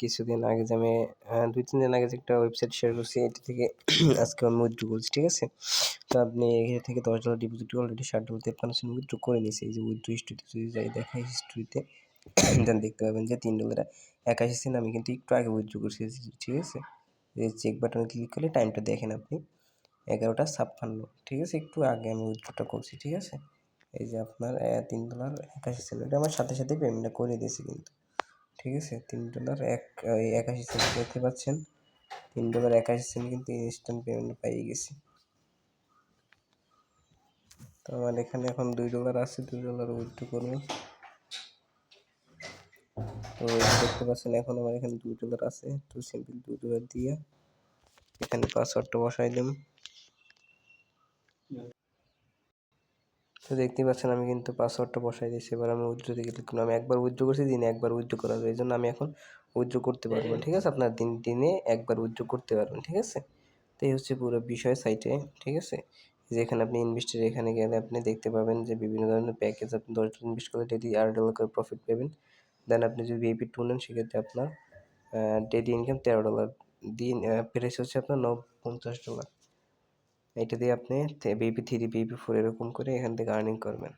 কিছুদিন আগে যে আমি ২-৩ দিন আগে যে একটা ওয়েবসাইট শেয়ার করছি, এটা থেকে আজকে আমি উইথড্র করছি, ঠিক আছে? তো আপনি এখান থেকে $10 ডিপোজিট অলরেডি $60 উইথড্র করে নিয়েছি। এই যে উইথড্র হিস্ট্রিতে যদি যাই দেখাই হিস্ট্রিতে দেন দেখতে পাবেন যে $3.81 আমি কিন্তু একটু আগে উইথড্র করছি, ঠিক আছে? এই চেক বাটনে ক্লিক করলে টাইমটা দেখেন আপনি 11টা 56, ঠিক আছে? একটু আগে আমি উইথড্রটা করছি, ঠিক আছে? এই যে আপনার $3.81 এটা আমার সাথে সাথে পেমেন্টটা করে দিয়েছি কিন্তু, ঠিক আছে? $3.81 দেখতে পাচ্ছেন, $3.81 কিন্তু ইনস্ট্যান্ট পেমেন্ট পেয়ে গেছি। তো আমার এখানে এখন $2 আছে, $2 উইথড্র করবো। তো দেখতে পাচ্ছেন এখন আমার এখানে $2 আছে। তো সিম্পল $2 দিয়ে এখানে পাসওয়ার্ডটা বসাই দিন। তো দেখতে পাচ্ছেন আমি কিন্তু পাসওয়ার্ডটা বসাই দিয়েছি। এবার আমি উইথড্রোতে ক্লিক করলাম। আমি একবার উইথড্র করছি, দিনে একবার উইথড্র করা যায়, এই জন্য আমি এখন উইথড্র করতে পারবো, ঠিক আছে? আপনার দিনে একবার উইথড্র করতে পারবেন, ঠিক আছে? তো এই হচ্ছে পুরো বিষয় সাইটে, ঠিক আছে? যেখানে আপনি ইনভেস্টের এখানে গেলে আপনি দেখতে পাবেন যে বিভিন্ন ধরনের প্যাকেজ, আপনি $10 ইনভেস্ট করলে ডেইলি $8 করে প্রফিট পাবেন। দেন আপনি যদি ভিআইপি 2 নেন সেক্ষেত্রে আপনার ডেইলি ইনকাম $13, দিন প্রাইস হচ্ছে আপনার $50। এটা দিয়ে আপনি ভিআইপি 3, ভিআইপি 4 এরকম করে এখান থেকে আর্নিং করবেন।